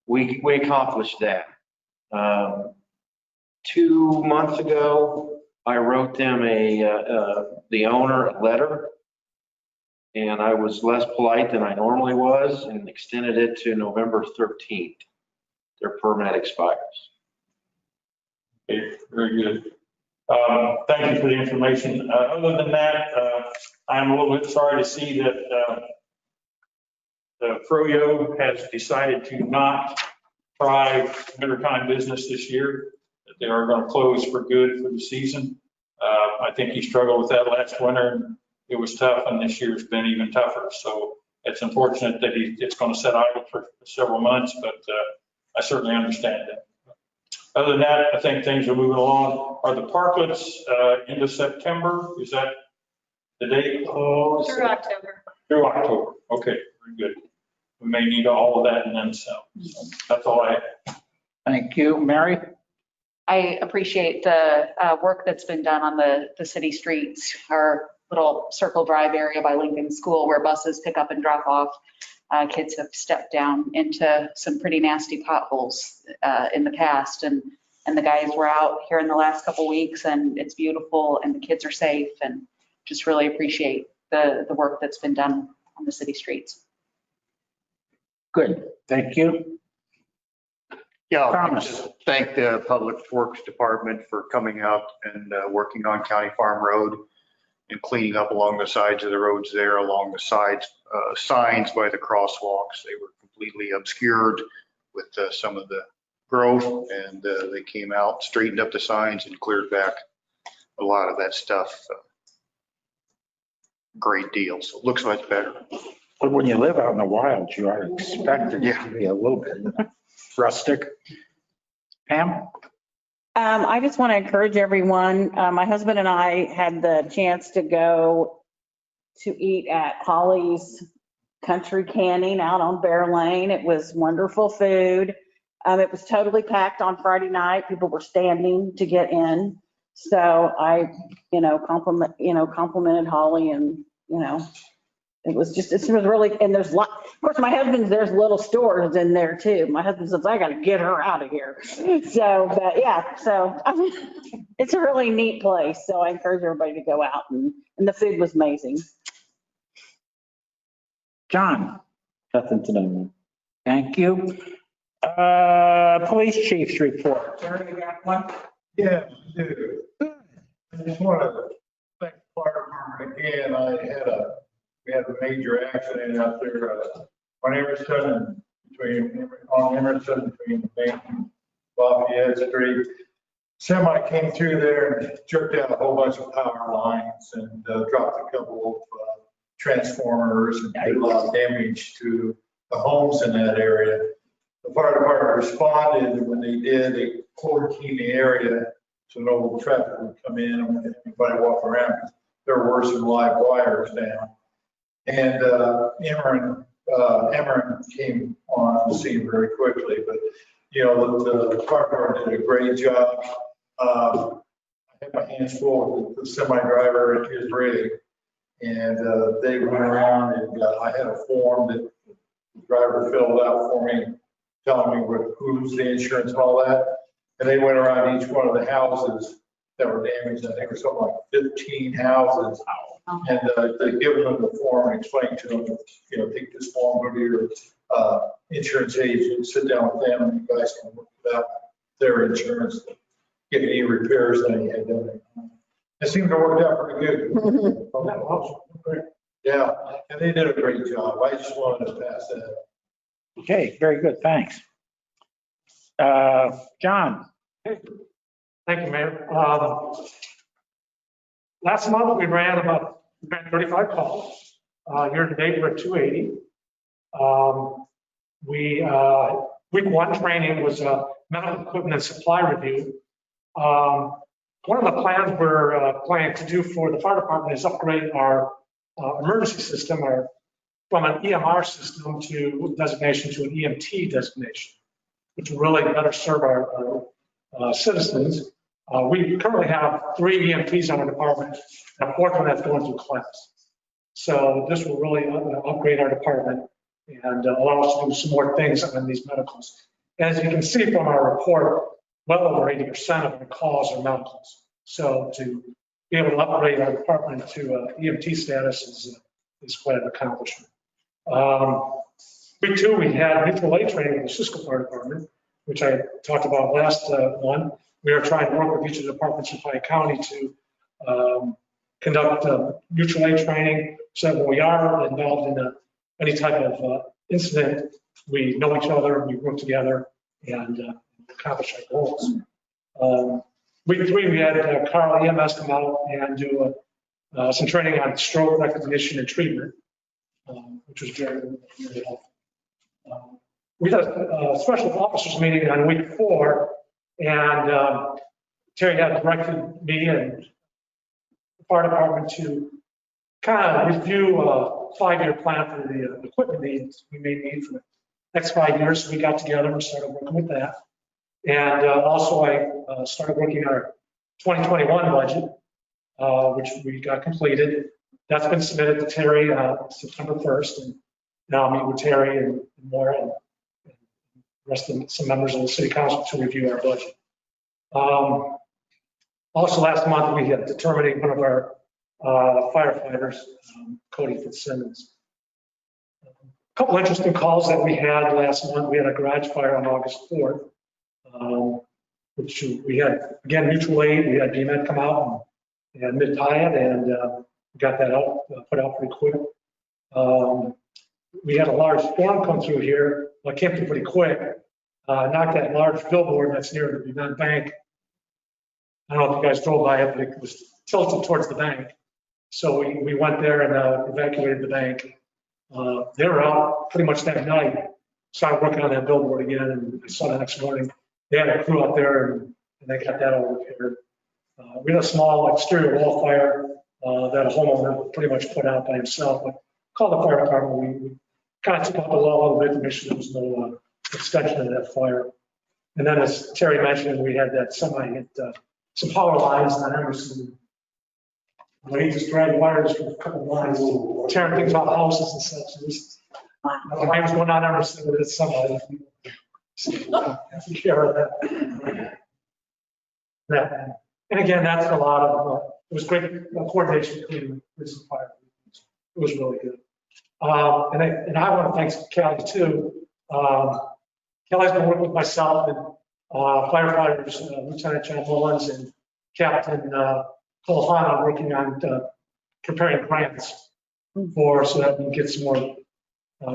[SPEAKER 3] We accomplished that. 2 months ago, I wrote them the owner a letter, and I was less polite than I normally was and extended it to November 13th. Their permit expires.
[SPEAKER 10] Okay, very good. Thank you for the information. Other than that, I'm a little bit sorry to see that the Froyo has decided to not try wintertime business this year, that they are going to close for good for the season. I think he struggled with that last winter, and it was tough, and this year's been even tougher. So it's unfortunate that it's going to sit idle for several months, but I certainly understand it. Other than that, I think things are moving along. Are the parklets into September? Is that the date?
[SPEAKER 5] Through October.
[SPEAKER 10] Through October. Okay, very good. we may need all of that and then some. So that's all I have.
[SPEAKER 1] Thank you. Mary?
[SPEAKER 11] I appreciate the work that's been done on the city streets, our little circle drive area by Lincoln School where buses pick up and drop off. Kids have stepped down into some pretty nasty potholes in the past, and the guys were out here in the last couple weeks, and it's beautiful, and the kids are safe, and just really appreciate the work that's been done on the city streets.
[SPEAKER 1] Good. Thank you.
[SPEAKER 12] Yeah, I'll
[SPEAKER 1] Thomas.
[SPEAKER 12] just thank the Public Works Department for coming out and working on County Farm Road and cleaning up along the sides of the roads there, along the sides, signs by the crosswalks. They were completely obscured with some of the growth, and they came out, straightened up the signs and cleared back a lot of that stuff. Great deal. So it looks much better.
[SPEAKER 1] But when you live out in the wild, you are expected
[SPEAKER 12] Yeah.
[SPEAKER 1] to be a little bit rustic. Pam?
[SPEAKER 8] I just want to encourage everyone. My husband and I had the chance to go to eat at Holly's Country Canning out on Bear Lane. It was wonderful food. It was totally packed on Friday night. People were standing to get in. So I, complimented Holly, and, it was really, and there's of course, there's little stores in there too. My husband says, I got to get her out of here. So, but yeah, it's a really neat place. So I encourage everybody to go out, and the food was amazing.
[SPEAKER 1] John?
[SPEAKER 9] Nothing tonight, man.
[SPEAKER 1] Thank you. Police chief's report. Terry, you got one?
[SPEAKER 7] Yeah, I do. I just want to thank the fire department again. We had a major accident out there on Emerson, between the bank and Lafayette Street. Semi came through there and jerked out a whole bunch of power lines and dropped a couple of transformers and did a lot of damage to the homes in that area. The fire department responded, and when they did, they quarantined the area so no traffic would come in and anybody walk around. There were some live wires down. And Emeren came on the scene very quickly, but the fire department did a great job. I had my hands full with the semi driver and his rig, and they went around, and I had a form that the driver filled out for me, telling me who's the insurance and all that. And they went around each one of the houses that were damaged. I think it was something like 15 houses. And they given them the form and explained to them, take this form, go to your insurance agent, sit down with them, and you guys can work out their insurance, get any repairs that he had done. It seemed to work out pretty good. Yeah, and they did a great job. I just wanted to pass that.
[SPEAKER 1] Okay, very good. Thanks. John?
[SPEAKER 13] Thank you, Mayor. Last month, we ran 35 calls. Year to date, we're at 280. Week one training was a medical equipment and supply review. One of the plans we're planning to do for the fire department is upgrade our emergency system from an EMR system to designation to an EMT designation, which will really better serve our citizens. We currently have 3 EMTs on our department, and a 4th one that's going through class. So this will really upgrade our department and allow us to do some more things on these medicals. As you can see from our report, well over 80% of our calls are medicals. So to be able to upgrade our department to EMT status is quite an accomplishment. Week 2, we had mutual aid training in the Cisco Fire Department, which I talked about last one. We are trying to work with each of the departments in Pike County to conduct mutual aid training so that when we are involved in any type of incident, we know each other, we work together, and accomplish our goals. Week 3, we had Carl EMS come out and do some training on stroke recognition and treatment, which was very, very helpful. We had a special officers meeting on week 4, and Terry had directed me and the fire department to kind of review a 5-year plan for the equipment needs we may need for the next 5 years. So we got together and started working with that. And also I started working on our 2021 budget, which we got completed. That's been submitted to Terry September 1st. And now I'll meet with Terry and Maura and the rest of some members of the city council to review our budget. Also last month, we had determined one of our firefighters, Cody Fitzsimmons. A couple interesting calls that we had last month. We had a garage fire on August 4th, which we had, again, mutual aid. We had DMED come out and mid-tie it, and we got that out, put out pretty quick. We had a large storm come through here. Well, it came through pretty quick. Knocked that large billboard that's near the United Bank. I don't know if you guys drove by it, but it was tilted towards the bank. So we went there and evacuated the bank. They were out pretty much that night. Started working on that billboard again, and I saw the next morning. They had a crew out there, and they got that all repaired. We had a small exterior wall fire that a homeowner pretty much put out by himself. But called the fire department. We kind of took out the wall a little bit to make sure there was no extension of that fire. And then, as Terry mentioned, we had that semi hit some power lines on Emerson. He just dragged wires from a couple of lines, tearing things off houses and such. It was, the line was going on Emerson with it somebody. Take care of that. Yeah. And again, that's a lot of, it was great coordination between police and fire. It was really good. And I want to thank Kelly too. Kelly's been working with myself and firefighters, Lieutenant John Mullins and Captain Cole Hana, working on preparing grants so that we can get some more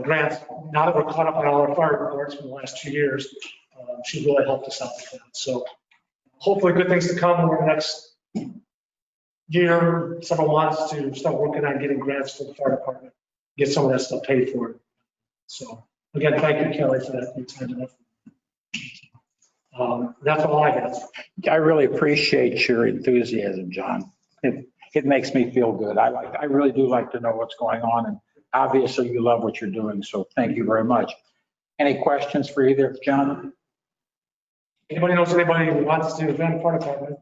[SPEAKER 13] grants. Now that we're caught up on all our fire reports from the last 2 years, she really helped us out with that. So hopefully good things to come over the next year, several months, to start working on getting grants for the fire department, get some of that stuff paid for. So again, thank you, Kelly, for that. That's all I have.
[SPEAKER 1] I really appreciate your enthusiasm, John. It makes me feel good. I really do like to know what's going on, and obviously you love what you're doing, so thank you very much. Any questions for either John?
[SPEAKER 13] Anybody knows anybody who wants to event a fire department?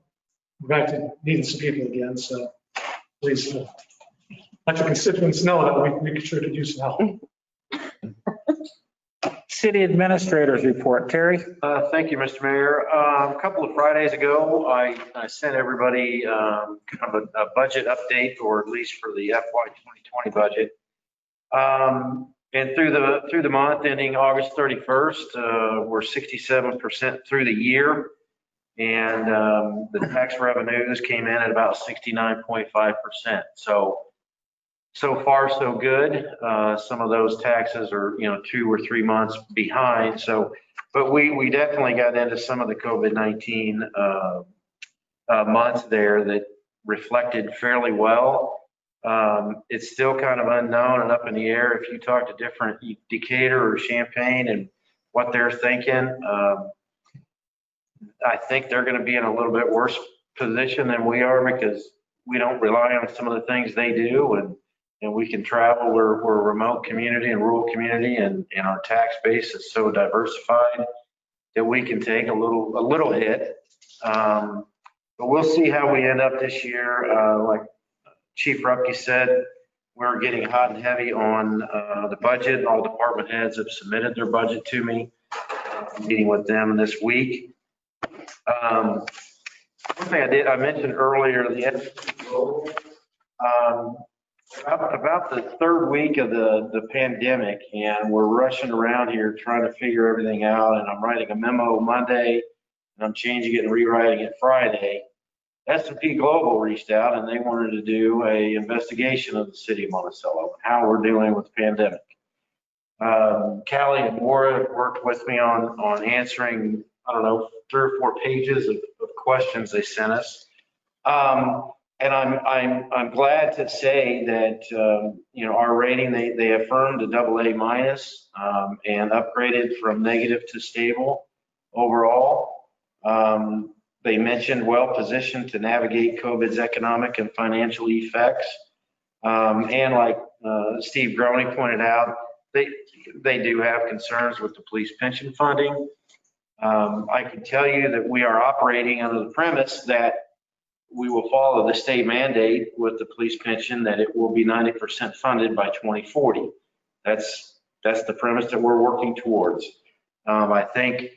[SPEAKER 13] We're back to needing some people again, so please let your constituents know that we sure could use some help.
[SPEAKER 1] City Administrator's report. Terry?
[SPEAKER 3] Thank you, Mr. Mayor. A couple of Fridays ago, I sent everybody kind of a budget update, or at least for the FY 2020 budget. And through the month ending August 31st, we're 67% through the year. And the tax revenues came in at about 69.5%. So far, so good. Some of those taxes are, 2 or 3 months behind. But we definitely got into some of the COVID-19 months there that reflected fairly well. It's still kind of unknown and up in the air if you talk to different Decatur or Champaign and what they're thinking. I think they're going to be in a little bit worse position than we are, because we don't rely on some of the things they do, and we can travel. We're a remote community and rural community, and our tax base is so diversified that we can take a little hit. But we'll see how we end up this year. Like Chief Rupke said, we're getting hot and heavy on the budget. All department heads have submitted their budget to me. I'm meeting with them this week. One thing I mentioned earlier, about the third week of the pandemic, and we're rushing around here trying to figure everything out. And I'm writing a memo Monday, and I'm changing it and rewriting it Friday. S&P Global reached out, and they wanted to do a investigation of the city of Monticello, how we're dealing with the pandemic. Callie and Maura worked with me on answering, 3 or 4 pages of questions they sent us. And I'm glad to say that, our rating, they affirmed a AA minus and upgraded from negative to stable overall. They mentioned well positioned to navigate COVID's economic and financial effects. And like Steve Groening pointed out, they do have concerns with the police pension funding. I can tell you that we are operating under the premise that we will follow the state mandate with the police pension, that it will be 90% funded by 2040. That's the premise that we're working towards. I think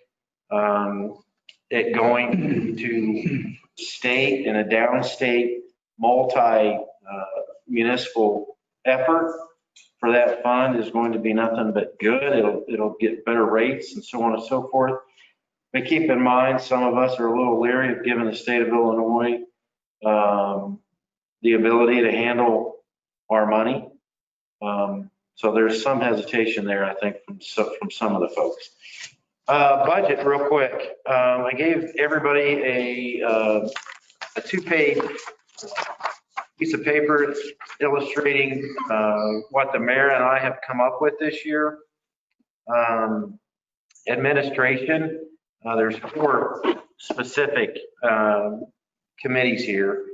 [SPEAKER 3] it going to state and a downstate multi-municipal effort for that fund is going to be nothing but good. It'll get better rates and so on and so forth. But keep in mind, some of us are a little leery of giving the state of Illinois the ability to handle our money. So there's some hesitation there, I think, from some of the folks. Budget, real quick. I gave everybody a 2-page piece of paper illustrating what the mayor and I have come up with this year. Administration, there's 4 specific committees here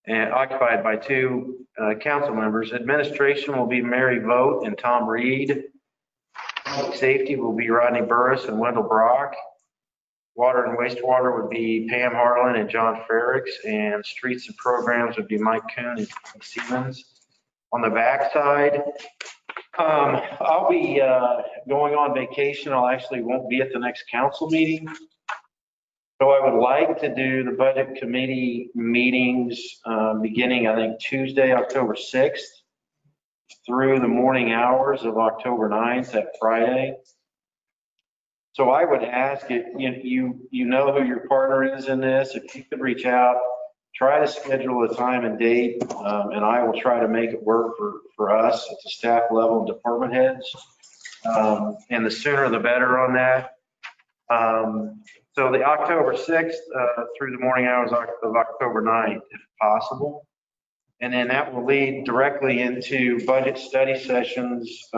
[SPEAKER 3] and occupied by 2 council members. Administration will be Mary Vogt and Tom Reed. Public safety will be Rodney Burris and Wendell Brock. Water and wastewater would be Pam Harlan and John Frericks, and streets and programs would be Mike Kuhn and Tony Stevens. On the backside, I'll be going on vacation. I actually won't be at the next council meeting. So I would like to do the budget committee meetings beginning, I think, Tuesday, October 6th through the morning hours of October 9th, that Friday. So I would ask if you know who your partner is in this, if you could reach out, try to schedule a time and date, and I will try to make it work for us at the staff level and department heads. And the sooner the better on that. So the October 6th through the morning hours of October 9th, if possible. And then that will lead directly into budget study sessions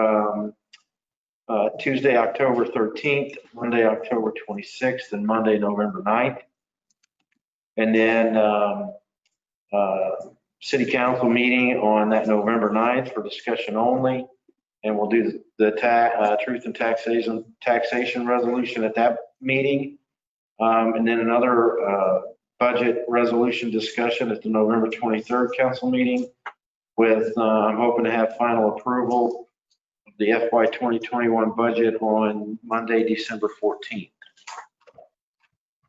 [SPEAKER 3] Tuesday, October 13th, Monday, October 26th, and Monday, November 9th. And then city council meeting on that November 9th for discussion only. And we'll do the truth and taxation resolution at that meeting. And then another budget resolution discussion at the November 23rd council meeting with, I'm hoping to have final approval of the FY 2021 budget on Monday, December 14th.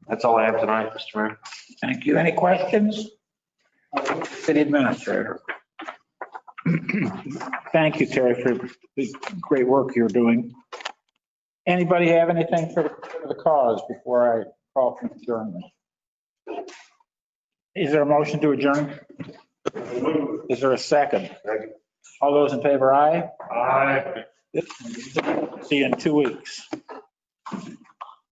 [SPEAKER 3] That's all I have tonight, Mr. Mayor.
[SPEAKER 1] Thank you. Any questions? City Administrator. Thank you, Terry, for the great work you're doing. Anybody have anything for the cause before I call for adjournment? Is there a motion to adjourn? Is there a second? All those in favor, aye?
[SPEAKER 10] Aye.
[SPEAKER 1] See you in 2 weeks.